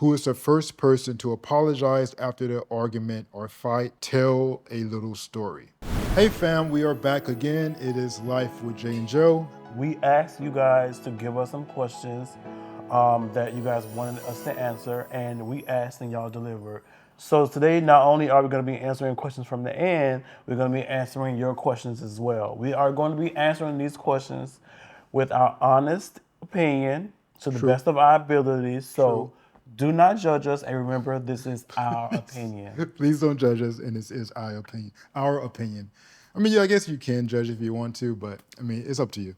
Who is the first person to apologize after the argument or fight? Tell a little story. Hey fam, we are back again. It is Life with Jay and Joe. We asked you guys to give us some questions that you guys wanted us to answer, and we asked and y'all delivered. So today, not only are we going to be answering questions from the end, we're going to be answering your questions as well. We are going to be answering these questions with our honest opinion to the True. best of our abilities. True. So do not judge us, and remember, this is our opinion. Please don't judge us, and this is our opinion. Our opinion. I mean, yeah, I guess you can judge if you want to, but I mean, it's up to you.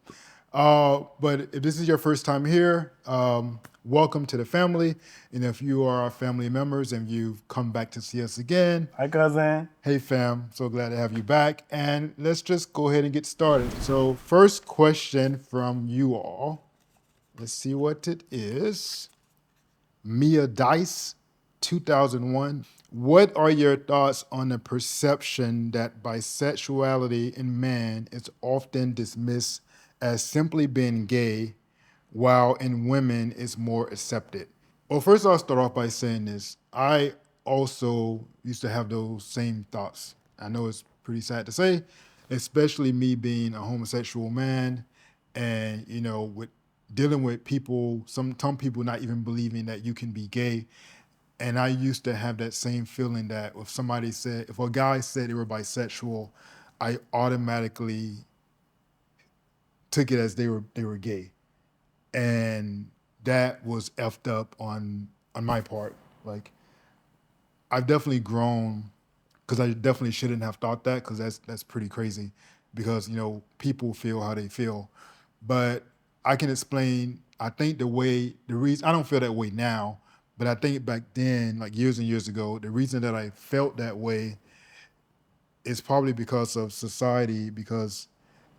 But if this is your first time here, welcome to the family. And if you are our family members and you've come back to see us again, Hi, cousin. hey fam, so glad to have you back. And let's just go ahead and get started. So first question from you all. Let's see what it is. Mia Dice, 2001. What are your thoughts on the perception that bisexuality in men is often dismissed as simply being gay, while in women it's more accepted? Well, first I'll start off by saying this. I also used to have those same thoughts. I know it's pretty sad to say, especially me being a homosexual man and, with dealing with people, some people not even believing that you can be gay. And I used to have that same feeling that if a guy said they were bisexual, I automatically took it as they were gay. And that was effed up on my part. Like, I've definitely grown because I definitely shouldn't have thought that, because that's pretty crazy, because people feel how they feel. But I can explain, I think the reason I don't feel that way now, but I think back then, like years and years ago, the reason that I felt that way is probably because of society, because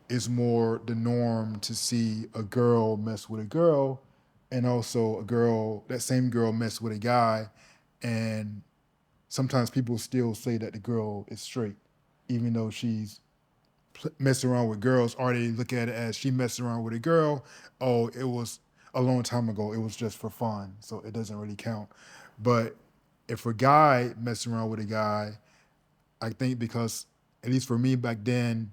it's more the norm to see a girl mess with a girl, and also that same girl mess with a guy. And sometimes people still say that the girl is straight, even though she's messing around with girls, or they look at it as she messed around with a girl. Oh, it was a long time ago. It was just for fun, so it doesn't really count. But if a guy messing around with a guy, I think, because at least for me back then,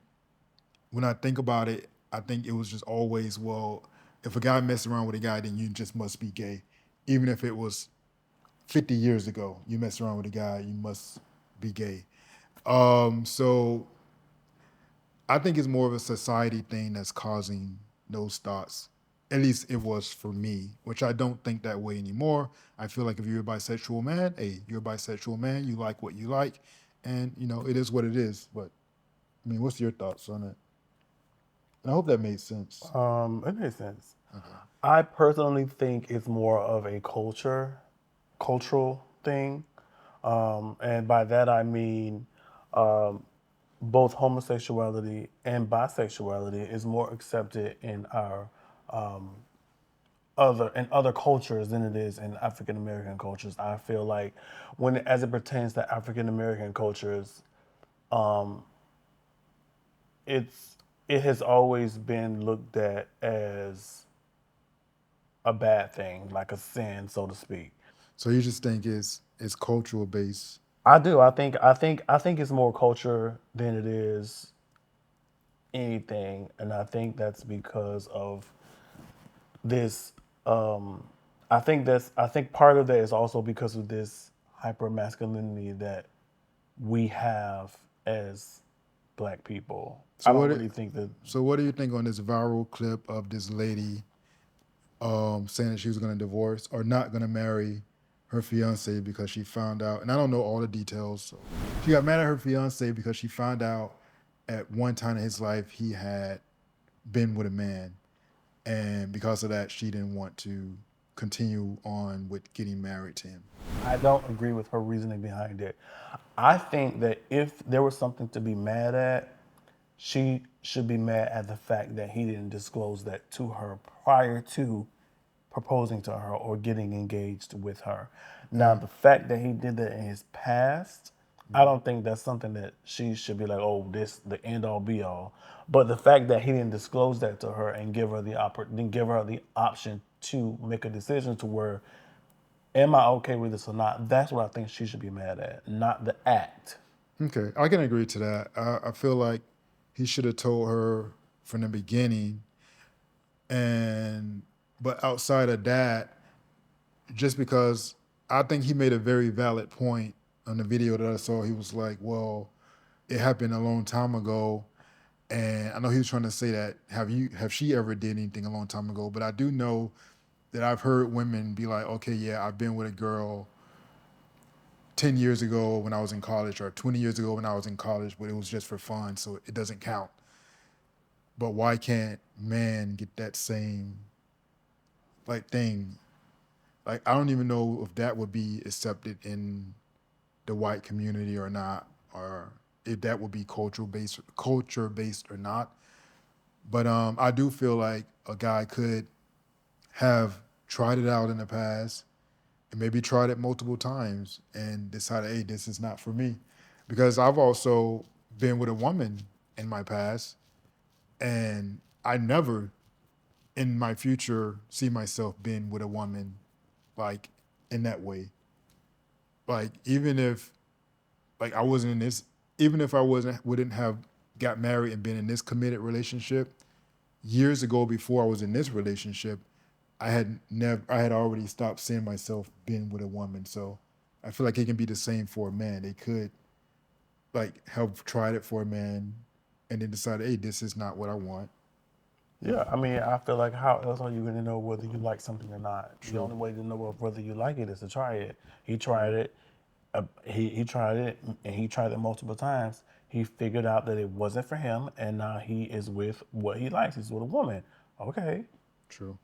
when I think about it, I think it was just always, well, if a guy messed around with a guy, then you just must be gay. Even if it was 50 years ago, you mess around with a guy, you must be gay. So I think it's more of a society thing that's causing those thoughts. At least it was for me, which I don't think that way anymore. I feel like if you're a bisexual man, hey, you're a bisexual man, you like what you like, and it is what it is. But I mean, what's your thoughts on it? And I hope that made sense. It makes sense. I personally think it's more of a cultural thing. And by that I mean both homosexuality and bisexuality is more accepted in our other cultures than it is in African American cultures. I feel like as it pertains to African American cultures, it's it has always been looked at as a bad thing, like a sin, so to speak. So you just think it's cultural based. I do. I think it's more culture than it is anything, and I think that's because of this. I think part of that is also because of this hyper masculinity that we have as Black people. I So don't what really think that. so what do you think on this viral clip of this lady saying that she was going to divorce or not going to marry her fiance because she found out, and I don't know all the details. So she got mad at her fiance because she found out at one time in his life he had been with a man, and because of that, she didn't want to continue on with getting married to him. I don't agree with her reasoning behind it. I think that if there was something to be mad at, she should be mad at the fact that he didn't disclose that to her prior to proposing to her or getting engaged with her. Now, the fact that he did that in his past, I don't think that's something that she should be like, oh, this the end all be all. But the fact that he didn't disclose that to her and give her the option to make a decision to where am I okay with this or not? That's what I think she should be mad at, not the act. Okay, I can agree to that. I feel like he should have told her from the beginning, and but outside of that, just because I think he made a very valid point on the video that I saw. He was like, "Well, it happened a long time ago," and I know he was trying to say that have she ever did anything a long time ago? But I do know that I've heard women be like, "Okay, yeah, I've been with a girl 10 years ago when I was in college, or 20 years ago when I was in college, but it was just for fun, so it doesn't count." But why can't man get that same like thing? Like I don't even know if that would be accepted in the white community or not, or if that would be culture based or not. But I do feel like a guy could have tried it out in the past and maybe tried it multiple times and decided, hey, this is not for me. Because I've also been with a woman in my past, and I never in my future see myself being with a woman like in that way. Like even if like I wasn't in this, even if I wouldn't have got married and been in this committed relationship years ago before I was in this relationship, I had already stopped seeing myself being with a woman. So I feel like it can be the same for a man. They could like have tried it for a man and then decided, hey, this is not what I want. Yeah, I mean, I feel like how else are you going to know whether you like something or not? The True. only way to know whether you like it is to try it. He tried Right. it. He tried it, and he tried it multiple times. He figured out that it wasn't for him, and now he is with what he likes. He's with a woman. Okay. True.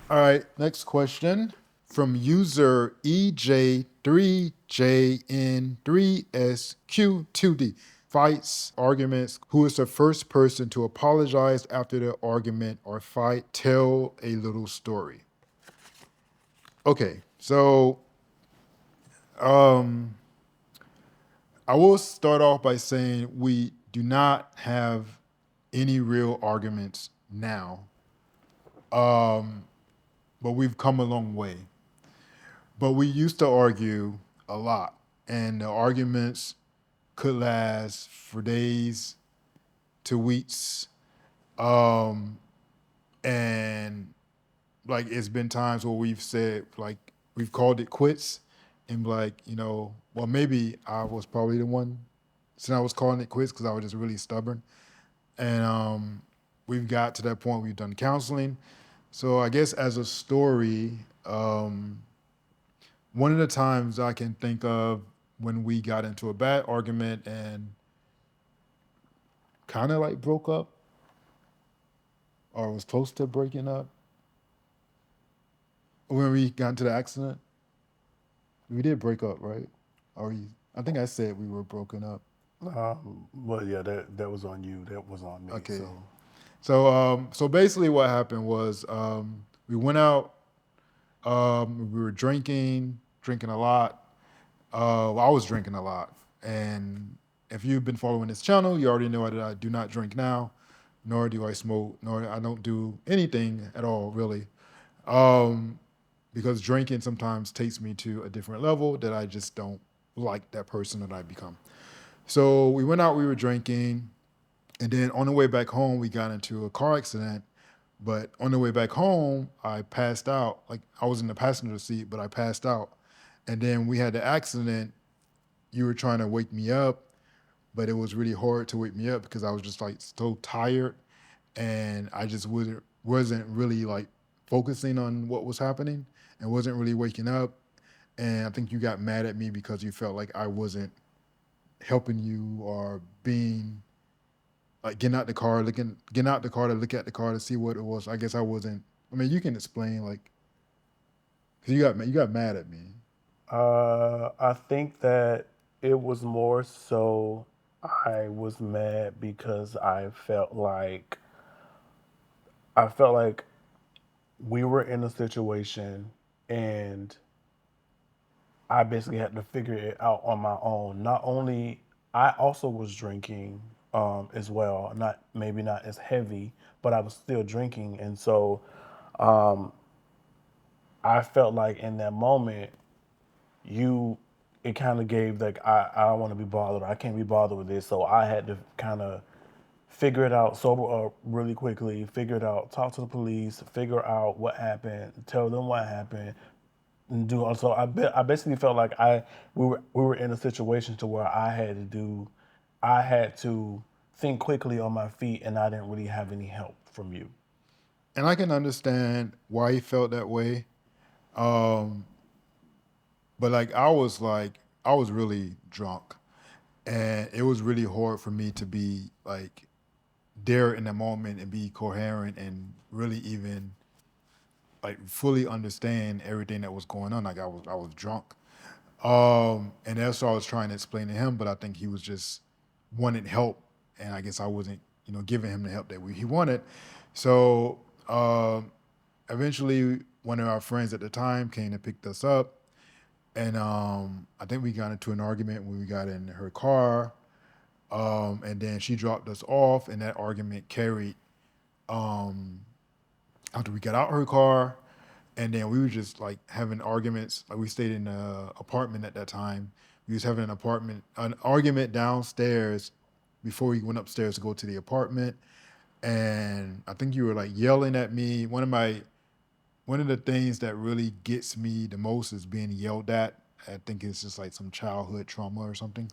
All right, next question from user EJ3JN3SQ2D. Fights, arguments. Who is the first person to apologize after the argument or fight? Tell a little story. Okay, so I will start off by saying we do not have any real arguments now, but we've come a long way. But we used to argue a lot, and the arguments could last for days to weeks. And like it's been times where we've said like we've called it quits, and like well maybe I was probably the one since I was calling it quits because I was just really stubborn, and we've got to that point. We've done counseling, so I guess as a story. One of the times I can think of when we got into a bad argument and kind of like broke up or was close to breaking up when we got into the accident. We did break up, right? I think I said we were broken up. Well, yeah, that was on you. That was on me. Okay. So So basically what happened was we went out, we were drinking a lot. I was drinking a lot. And if you've been following this channel, you already know that I do not drink now, nor do I smoke, nor I don't do anything at all, really. Um, because drinking sometimes takes me to a different level that I just don't like that person that I become. So we went out, we were drinking, and then on the way back home, we got into a car accident. But on the way back home, I passed out. Like I was in the passenger seat, but I passed out. And then we had the accident. You were trying to wake me up, but it was really hard to wake me up because I was just like so tired, and I just wasn't really like focusing on what was happening and wasn't really waking up. And I think you got mad at me because you felt like I wasn't helping you or being like getting out the car to look at the car to see what it was. I guess I wasn't. I mean, you can explain like because you got mad at me. I think that it was more so I was mad because I felt like we were in a situation and I basically had to figure it out on my own. Not only I also was drinking as well, not maybe not as heavy, but I was still drinking, and so I felt like in that moment, it kind of gave like I don't want to be bothered. I can't be bothered with this. So I had to kind of figure it out, sober up really quickly, figure it out, talk to the police, figure out what happened, tell them what happened, and do also. I basically felt like we were in a situation to where I had to think quickly on my feet, and I didn't really have any help from you. And I can understand why he felt that way. Um, but I was really drunk, and it was really hard for me to be like there in the moment and be coherent and really even like fully understand everything that was going on. Like I was drunk. And that's what I was trying to explain to him, but I think he was just wanted help, and I guess I wasn't, giving him the help that he wanted. So eventually, one of our friends at the time came and picked us up, and I think we got into an argument when we got in her car, and then she dropped us off, and that argument carried um, after we got out her car, and then we were just like having arguments. Like we stayed in an apartment at that time. We was having an argument downstairs before we went upstairs to go to the apartment. And I think you were like yelling at me. One of the things that really gets me the most is being yelled at. I think it's just like some childhood trauma or something.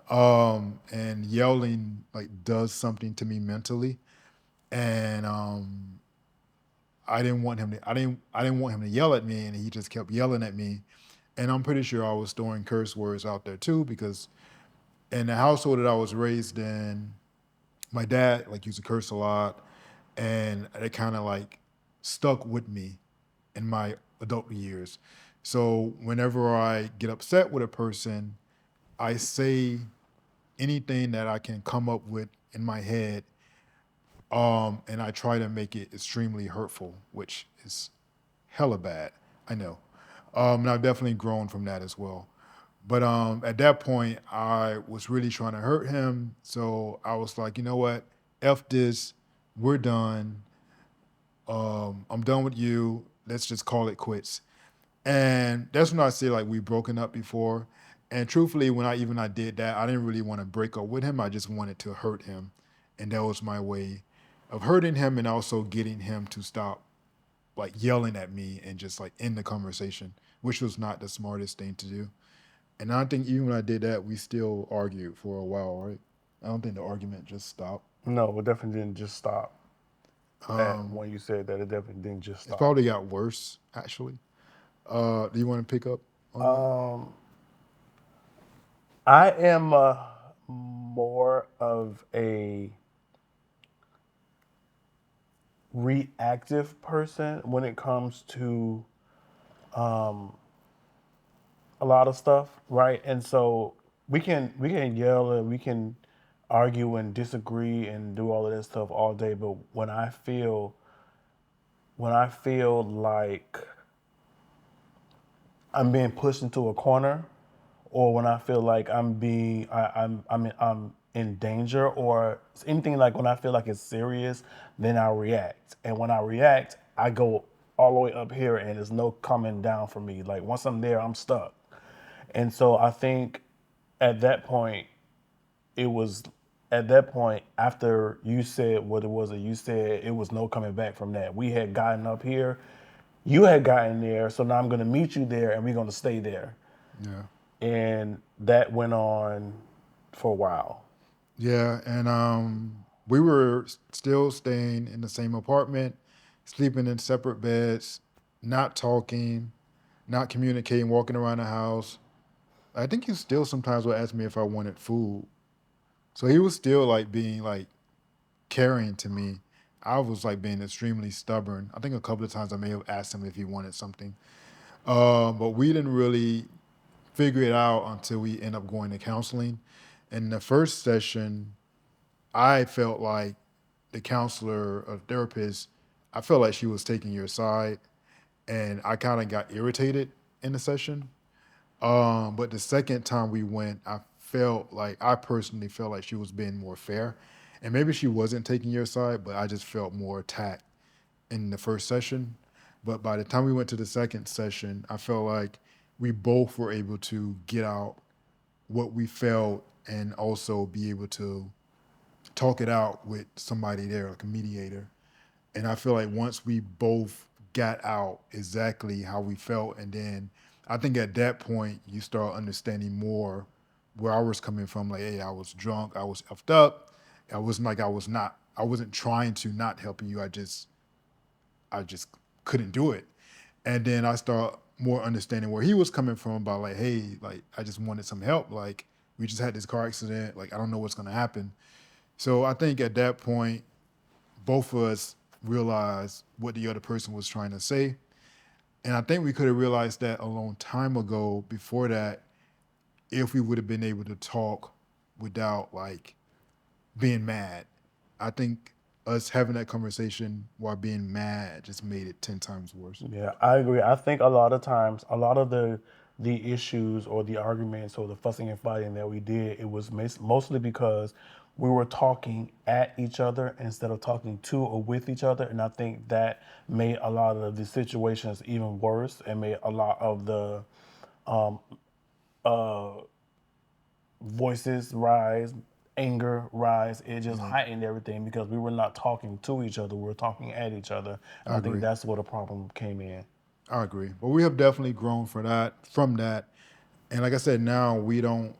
And yelling like does something to me mentally. And I didn't want him to yell at me, and he just kept yelling at me. And I'm pretty sure I was throwing curse words out there too, because in the household that I was raised in, my dad like used to curse a lot, and it kind of like stuck with me in my adult years. So whenever I get upset with a person, I say anything that I can come up with in my head, and I try to make it extremely hurtful, which is hella bad. I know. And I've definitely grown from that as well. But at that point, I was really trying to hurt him. So I was like, you know what? F this. We're done. I'm done with you. Let's just call it quits. And that's when I say like we've broken up before. And truthfully, when I did that, I didn't really want to break up with him. I just wanted to hurt him. And that was my way of hurting him and also getting him to stop like yelling at me and just like end the conversation, which was not the smartest thing to do. And I think even when I did that, we still argued for a while, right? I don't think the argument just stopped. No, it definitely didn't just stop. At Um, when you said that, it definitely didn't just it's stop. probably got worse, actually. Do you want to pick up on that? Um, I am more of a reactive person when it comes to a lot of stuff, right? And so we can yell and we can argue and disagree and do all of that stuff all day, but when I feel like I'm being pushed into a corner, or when I feel like I'm in danger, or anything like when I feel like it's serious, then I react. And when I react, I go all the way up here, and there's no coming down for me. Like once I'm there, I'm stuck. And so I think at that point, it was at that point after you said what it was that you said, it was no coming back from that. We had gotten up here, you had gotten there, so now I'm going to meet you there, and we're going to stay there. Yeah. And that went on for a while. Yeah. And we were still staying in the same apartment, sleeping in separate beds, not talking, not communicating, walking around the house. I think he still sometimes would ask me if I wanted food. So he was still like being like caring to me. I was like being extremely stubborn. I think a couple of times I may have asked him if he wanted something. But we didn't really figure it out until we end up going to counseling. In the first session, I felt like the counselor or therapist, I felt like she was taking your side, and I kind of got irritated in the session. But the second time we went, I personally felt like she was being more fair. And maybe she wasn't taking your side, but I just felt more attacked in the first session. But by the time we went to the second session, I felt like we both were able to get out what we felt and also be able to talk it out with somebody there, like a mediator. And I feel like once we both got out exactly how we felt, and then I think at that point you start understanding more where I was coming from. Like, hey, I was drunk, I was effed up. I wasn't like I wasn't trying to not help you. I just couldn't do it. And then I start more understanding where he was coming from about like, hey, like I just wanted some help. Like we just had this car accident. Like I don't know what's gonna happen. So I think at that point, both of us realized what the other person was trying to say. And I think we could have realized that a long time ago before that, if we would have been able to talk without like being mad. I think us having that conversation while being mad just made it 10 times worse. Yeah, I agree. I think a lot of times, a lot of the issues or the arguments or the fussing and fighting that we did, it was mostly because we were talking at each other instead of talking to or with each other, and I think that made a lot of the situations even worse and made a lot of the voices rise, anger rise. It just heightened everything because we were not talking to each other, we were talking at each other, and I I think agree. that's where the problem came in. I agree. But we have definitely grown from that. And like I said, now we don't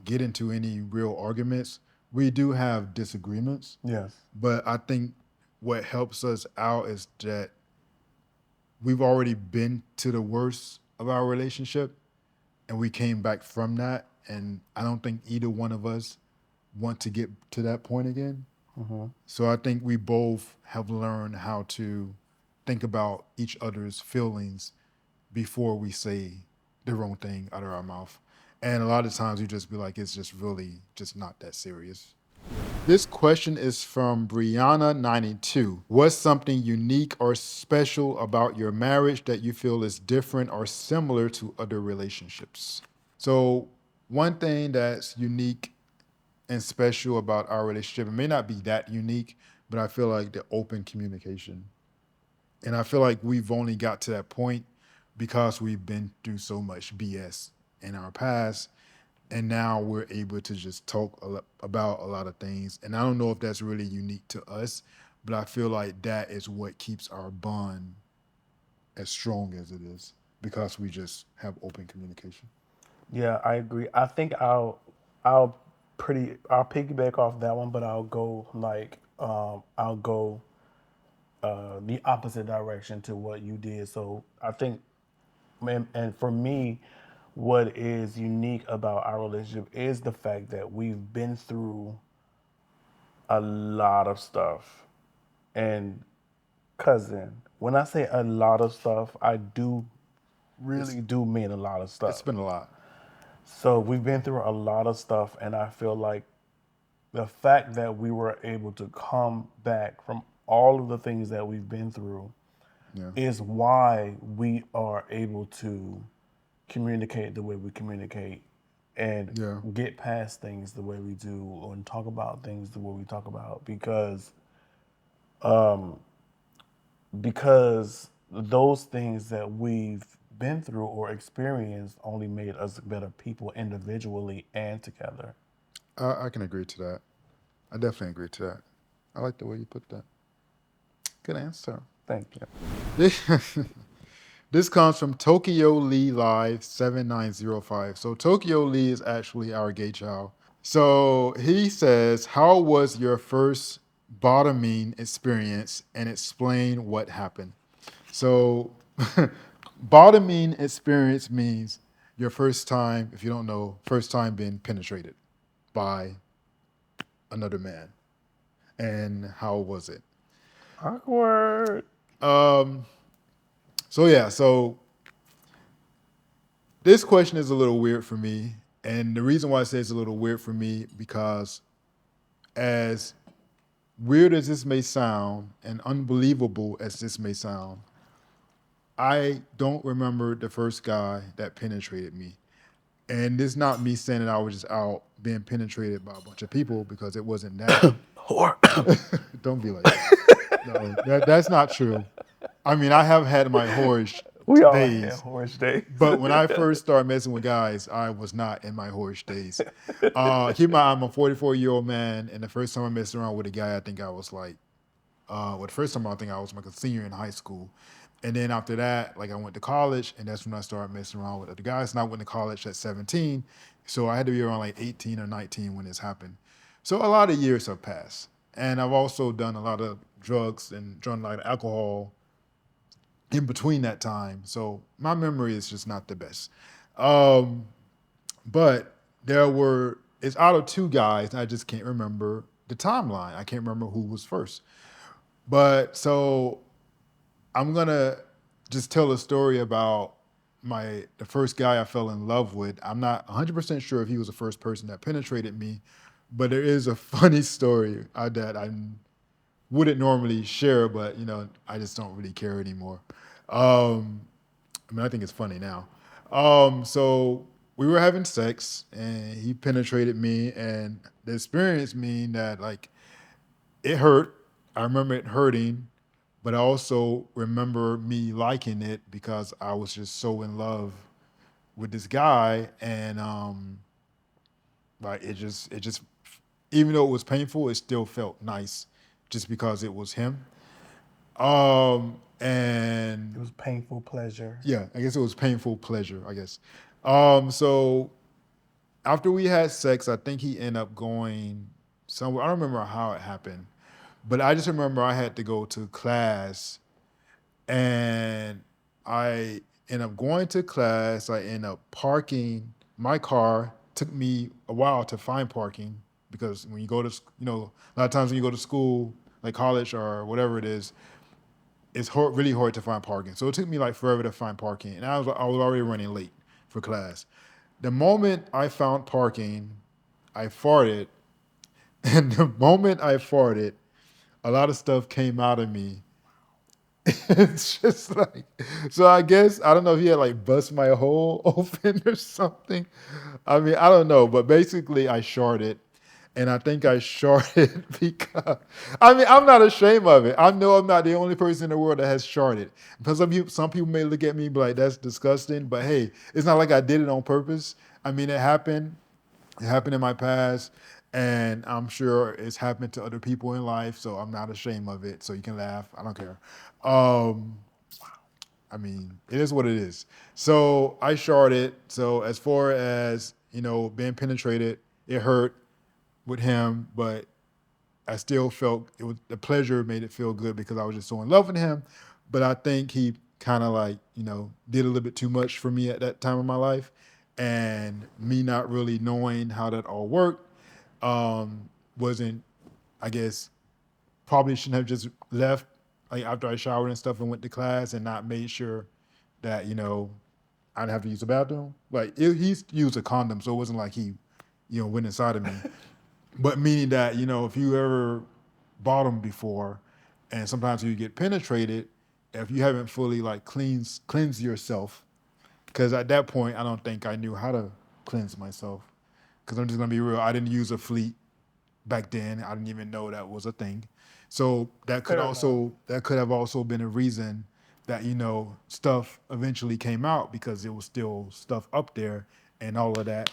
get into any real arguments. We do have disagreements, Yes. but I think what helps us out is that we've already been to the worst of our relationship and we came back from that. And I don't think either one of us want to get to that point again. So I think we both have learned how to think about each other's feelings before we say the wrong thing out of our mouth. And a lot of times you just be like, it's just really just not that serious. This question is from Brianna92. What's something unique or special about your marriage that you feel is different or similar to other relationships? So, one thing that's unique and special about our relationship, it may not be that unique, but I feel like the open communication. And I feel like we've only got to that point because we've been through so much BS in our past. And now we're able to just talk about a lot of things. And I don't know if that's really unique to us, but I feel like that is what keeps our bond as strong as it is because we just have open communication. Yeah, I agree. I think I'll piggyback off that one, but I'll go the opposite direction to what you did. So I think, and for me, what is unique about our relationship is the fact that we've been through a lot of stuff. And cousin, when I say a lot of stuff, I do It's really do mean a lot of it's stuff. been a lot. So we've been through a lot of stuff, and I feel like the fact that we were able to come back from all of the things that we've been through Yeah. is why we are able to communicate the way we communicate and Yeah. get past things the way we do and talk about things the way we talk about because those things that we've been through or experienced only made us better people individually and together. I can agree to that. I definitely agree to that. I like the way you put that. Good answer. Thank you. This, this comes from Tokyo Lee Live 7905. So Tokyo Lee is actually our gay child. So he says, how was your first bottoming experience and explain what happened? So bottoming experience means your first time, if you don't know, first time being penetrated by another man. And how was it? Awkward. Um, so yeah, so this question is a little weird for me. And the reason why I say it's a little weird for me because as weird as this may sound and unbelievable as this may sound, I don't remember the first guy that penetrated me. And it's not me saying that I was just out being penetrated by a bunch of people because it wasn't that. Whore. Don't be like that. No, that's not true. I mean, I have had my whorish We all had days. horse days. But when I first started messing with guys, I was not in my whorish days. Keep in mind, I'm a 44-year-old man, and the first time I messed around with a guy, I think I was like, the first time I think I was like a senior in high school. And then after that, like I went to college, and that's when I started messing around with other guys. And I went to college at 17, so I had to be around like 18 or 19 when this happened. So a lot of years have passed. And I've also done a lot of drugs and drunk a lot of alcohol in between that time. So my memory is just not the best. Um, but it's out of two guys, and I just can't remember the timeline. I can't remember who was first. But so I'm gonna just tell a story about the first guy I fell in love with. I'm not 100% sure if he was the first person that penetrated me, but there is a funny story that I wouldn't normally share, but I just don't really care anymore. Um, I mean, I think it's funny now. So we were having sex, and he penetrated me, and the experience mean that like it hurt. I remember it hurting, but I also remember me liking it because I was just so in love with this guy, and like it just even though it was painful, it still felt nice just because it was him. And It was painful pleasure. yeah, I guess it was painful pleasure, I guess. So after we had sex, I think he ended up going somewhere. I don't remember how it happened, but I just remember I had to go to class, and I ended up going to class. I ended up parking my car. Took me a while to find parking because when you go to, a lot of times when you go to school, like college or whatever it is, it's really hard to find parking. So it took me like forever to find parking, and I was already running late for class. The moment I found parking, I farted, and the moment I farted, a lot of stuff came out of me. It's just like, so I guess I don't know if he had like bust my hole open or something. I mean, I don't know, but basically I shorted, and I think I shorted because I mean I'm not ashamed of it. I know I'm not the only person in the world that has shorted. Because some people may look at me and be like, "That's disgusting," but hey, it's not like I did it on purpose. I mean, it happened. It happened in my past, and I'm sure it's happened to other people in life, so I'm not ashamed of it. So you can laugh. I don't care. Um, I mean, it is what it is. So I sharded. So as far as, being penetrated, it hurt with him, but I still felt the pleasure made it feel good because I was just so in love with him. But I think he kind of like, did a little bit too much for me at that time of my life. And me not really knowing how that all worked, wasn't, I guess, probably shouldn't have just left like after I showered and stuff and went to class and not made sure that, I'd have to use the bathroom. Like he used a condom, so it wasn't like he, went inside of me. But meaning that, if you ever bottomed before, and sometimes you get penetrated, if you haven't fully like cleanse yourself, because at that point I don't think I knew how to cleanse myself. Because I'm just gonna be real, I didn't use a fleet back then. I didn't even know that was a thing. So Fair enough. that could have also been a reason that stuff eventually came out because there was still stuff up there and all of that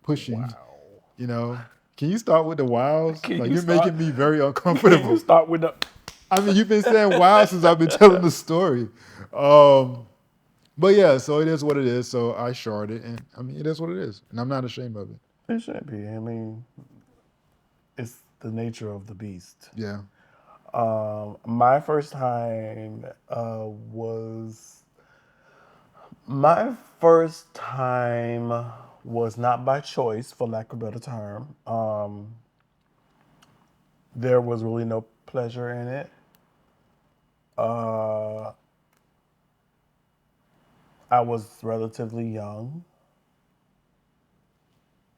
pushing. Wow. You know, can you start with the wows? Can Like you you're start? making me very Can you uncomfortable. start with the? I mean, you've been saying wow since I've been telling the story. Um, but yeah, so it is what it is. So I sharded, and I mean, it is what it is, and I'm not ashamed of it. It should be. I mean, it's the nature of the beast. Yeah. My first time was my first time was not by choice, for lack of a better term. There was really no pleasure in it. Uh, I was relatively young,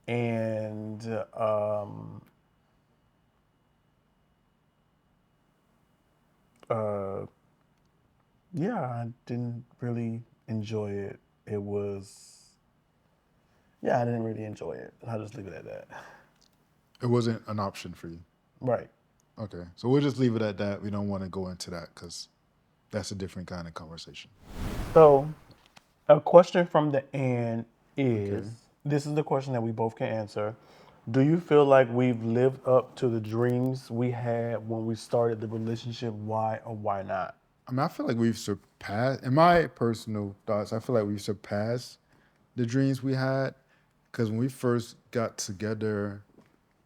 and uh, yeah, I didn't really enjoy it. It was, yeah, I didn't really enjoy it. I'll just leave it at that. It wasn't an option for you. Right. Okay, so we'll just leave it at that. We don't want to go into that because that's a different kind of conversation. So, a question from the end Okay. is this is the question that we both can answer. Do you feel like we've lived up to the dreams we had when we started the relationship? Why or why not? I mean, I feel like we've surpassed, in my personal thoughts, I feel like we've surpassed the dreams we had. Because when we first got together,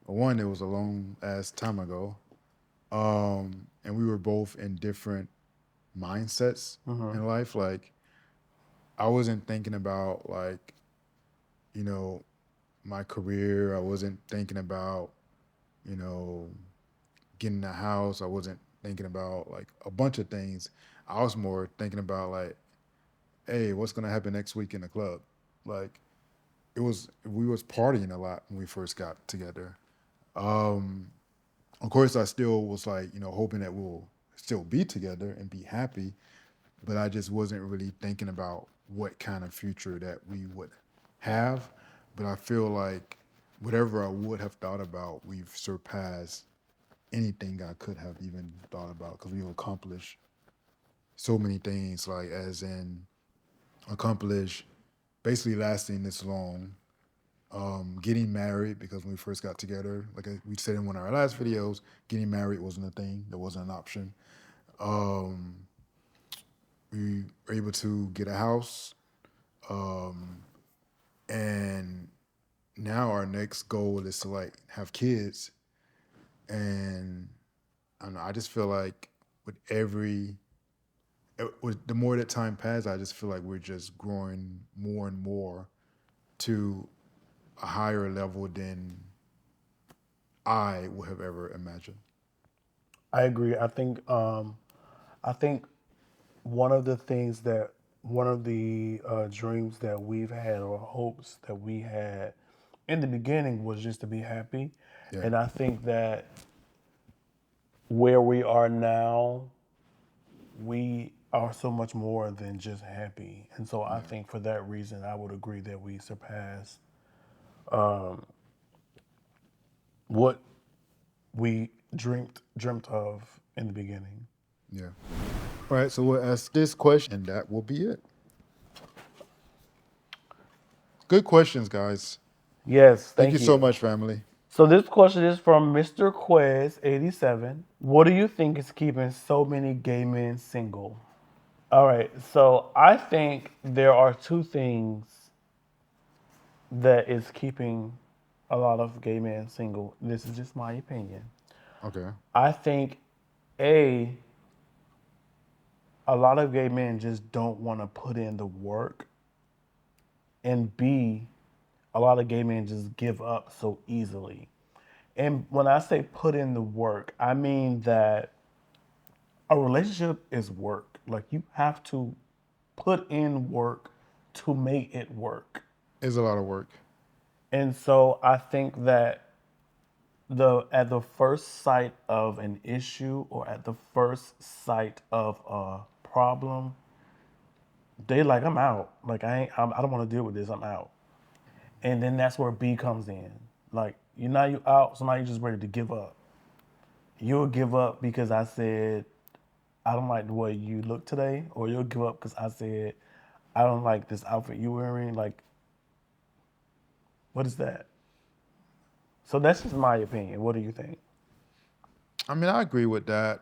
one, it was a long ass time ago. And we were both in different mindsets in life. Like, I wasn't thinking about, like, you know, my career. I wasn't thinking about, you know, getting a house. I wasn't thinking about, like, a bunch of things. I was more thinking about, like, hey, what's gonna happen next week in the club? Like, we was partying a lot when we first got together. Um, of course, I still was like, hoping that we'll still be together and be happy, but I just wasn't really thinking about what kind of future that we would have. But I feel like whatever I would have thought about, we've surpassed anything I could have even thought about because we've accomplished so many things, like as in accomplish basically lasting this long, getting married because when we first got together, like we said in one of our last videos, getting married wasn't a thing. That wasn't an option. Um, we were able to get a house, and now our next goal is to like have kids. And I don't know. I just feel like with with the more that time passes, I just feel like we're just growing more and more to a higher level than I would have ever imagined. I agree. I think one of the dreams that we've had or hopes that we had in the beginning was just to be happy, Yeah, and I think that where we are now, we are so much more than just happy, and so I yeah, think for that reason, I would agree that we surpassed what we dreamt of in the beginning. yeah. All right, so we'll ask this question, and that will be it. Good questions, guys. Yes, Thank you thank so you. much, family. So this question is from Mr. Quez 87. What do you think is keeping so many gay men single? All right, so I think there are two things that is keeping a lot of gay men single. This is just my opinion. Okay. I think a a lot of gay men just don't want to put in the work, and B, a lot of gay men just give up so easily. And when I say put in the work, I mean that a relationship is work. Like you have to put in work to make it work. It's a lot of work. And so I think that the at the first sight of an issue or at the first sight of a problem, they like I'm out. Like I don't want to deal with this. I'm out. And then that's where B comes in. Like you out, so now you're just ready to give up. You'll give up because I said I don't like the way you look today, or you'll give up because I said I don't like this outfit you wearing. Like, what is that? So that's just my opinion. What do you think? I mean, I agree with that.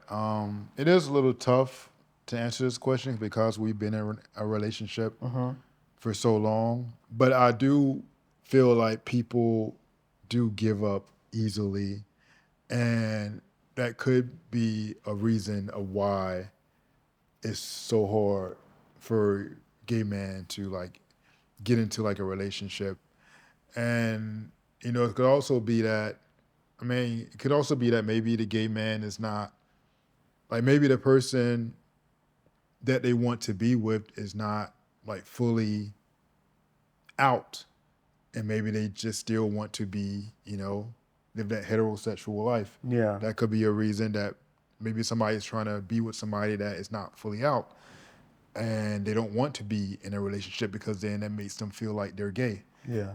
It is a little tough to answer this question because we've been in a relationship for so long. But I do feel like people do give up easily, and that could be a reason of why it's so hard for gay men to like get into like a relationship. And it could also be that, I mean, it could also be that maybe the gay man is not, like, maybe the person that they want to be with is not like fully out, and maybe they just still want to be, live that heterosexual life. Yeah, That could be a reason that maybe somebody's trying to be with somebody that is not fully out, and they don't want to be in a relationship because then that makes them feel like they're gay. yeah,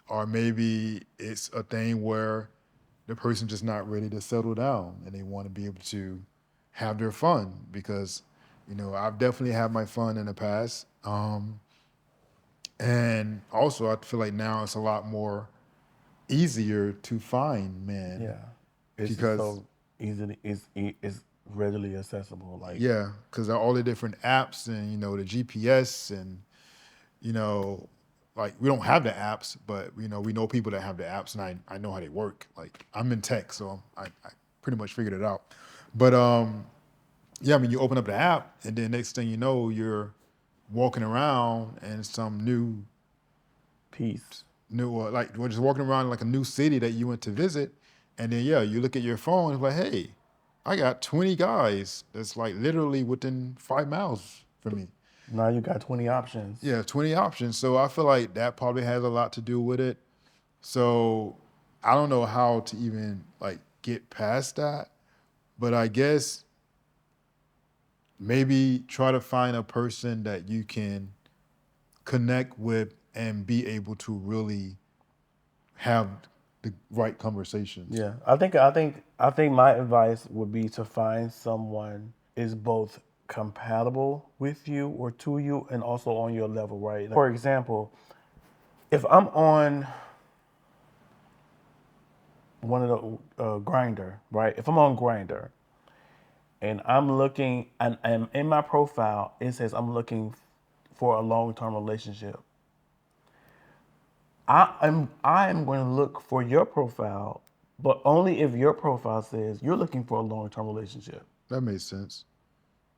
Or maybe it's a thing where the person just not ready to settle down and they want to be able to have their fun, because I've definitely had my fun in the past, and also I feel like now it's a lot more easier to find men, Yeah, it's just because so easily it's readily accessible. Like, yeah, because all the different apps and the GPS, and like we don't have the apps, but we know people that have the apps, and I know how they work. Like, I'm in tech, so I pretty much figured it out. But yeah, I mean, you open up the app, and then next thing you know, you're walking around in some peace. like we're just walking around like a new city that you went to visit, and then yeah, you look at your phone and it's like, hey, I got 20 guys that's like literally within 5 miles from me. Now you got 20 options. Yeah, 20 options. So I feel like that probably has a lot to do with it. So I don't know how to even like get past that, but I guess maybe try to find a person that you can connect with and be able to really have the right conversations. Yeah, I think my advice would be to find someone is both compatible with you or to you and also on your level, right? For example, if I'm on one of the Grinder, right? If I'm on Grinder and I'm looking and in my profile it says I'm looking for a long-term relationship. I am going to look for your profile, but only if your profile says you're looking for a long-term relationship. That makes sense.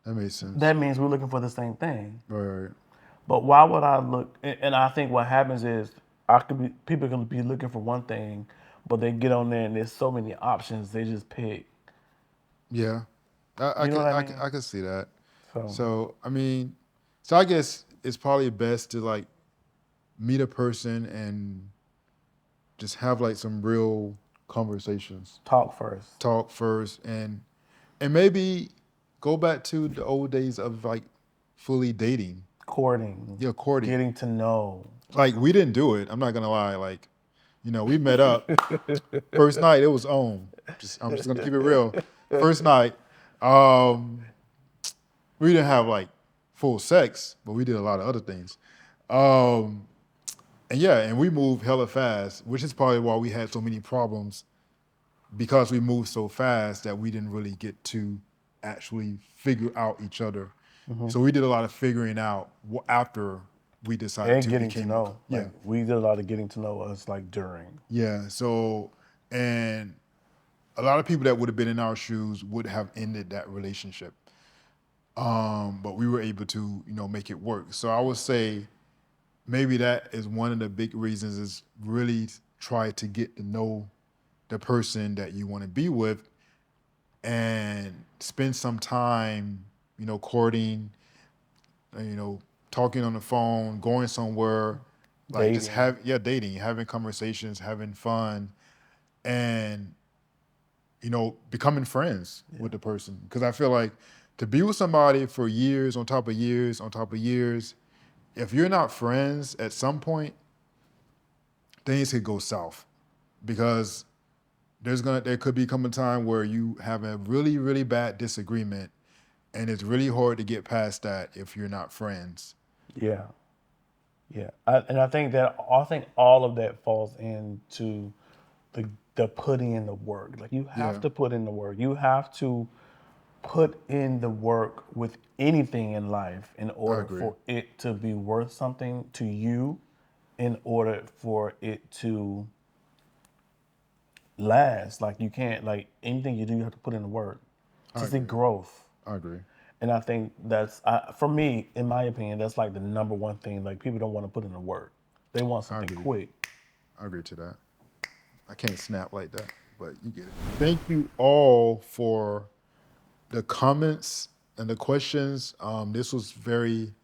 That makes sense. That means we're looking for the same thing. Right, right. But why would I look? And I think what happens is people can be looking for one thing, but they get on there and there's so many options they just pick. Yeah, You know what I mean? I could see that. So So I mean, so I guess it's probably best to like meet a person and just have like some real conversations, talk first, talk first, and maybe go back to the old days of like fully dating. courting, Yeah, courting. getting to know. Like, we didn't do it. I'm not gonna lie. Like, we met up first night. It was on. I'm just gonna keep it real. First night, um, we didn't have like full sex, but we did a lot of other things. Um, and yeah, and we moved hella fast, which is probably why we had so many problems, because we moved so fast that we didn't really get to actually figure out each other. So we did a lot of figuring out after we decided And to getting to became know. yeah. Like, we did a lot of getting to know us like during. Yeah. So, and a lot of people that would have been in our shoes would have ended that relationship. But we were able to, make it work. So I would say maybe that is one of the big reasons, is really try to get to know the person that you want to be with, and spend some time, courting, talking on the phone, going somewhere, like just Dating. dating, having conversations, having fun, and becoming friends with the person. Because I feel like to be with somebody for years on top of years on top of years, if you're not friends, at some point things could go south, because there could become a time where you have a really, really bad disagreement, and it's really hard to get past that if you're not friends. Yeah. Yeah. I think all of that falls into the putting in the work. Like, you have Yeah, to put in the work. You have to put in the work with anything in life in I order agree. for it to be worth something to you, in order for it to last. Like, you can't, like, anything you do, you have to put in the work I to see agree. growth. I agree. And I think that's, for me, in my opinion, that's like the number one thing. Like, people don't want to put in the work. They want I something agree. quick. I agree to that. I can't snap like that, but you get it. Thank you all for the comments and the questions. This was very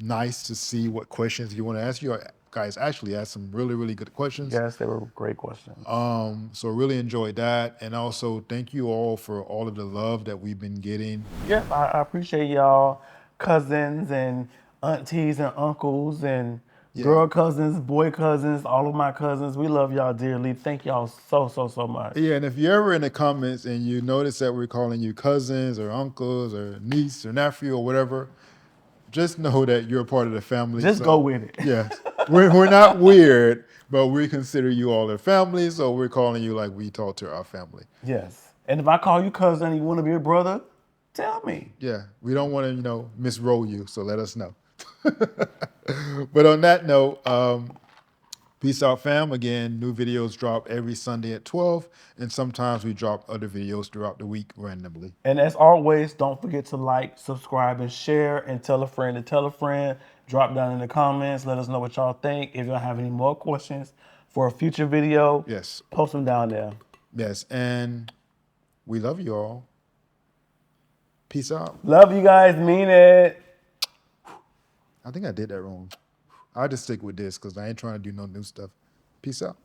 nice to see what questions you want to ask. You guys actually asked some really, really good questions. Yes, they were great questions. So really enjoyed that. And also thank you all for all of the love that we've been getting. Yep, I appreciate y'all cousins and aunties and uncles and Girl cousins, boy cousins, all of my cousins. We love y'all dearly. Thank y'all so much. Yeah, and if you're ever in the comments and you notice that we're calling you cousins or uncles or niece or nephew or whatever, just know that you're a part of the family. Just go with it. Yes. We're not weird, but we consider you all a family, so we're calling you like we talk to our family. Yes. And if I call you cousin and you want to be a brother, tell me. Yeah. We don't want to, misroll you, so let us know. But on that note, peace out, fam. Again, new videos drop every Sunday at 12, and sometimes we drop other videos throughout the week randomly. And as always, don't forget to like, subscribe, and share, and tell a friend to tell a friend. Drop down in the comments. Let us know what y'all think. If y'all have any more questions for a future video, Yes. post them down there. Yes, and we love you all. Peace out. Love you guys. Mean it. I think I did that wrong. I'll just stick with this because I ain't trying to do no new stuff. Peace out.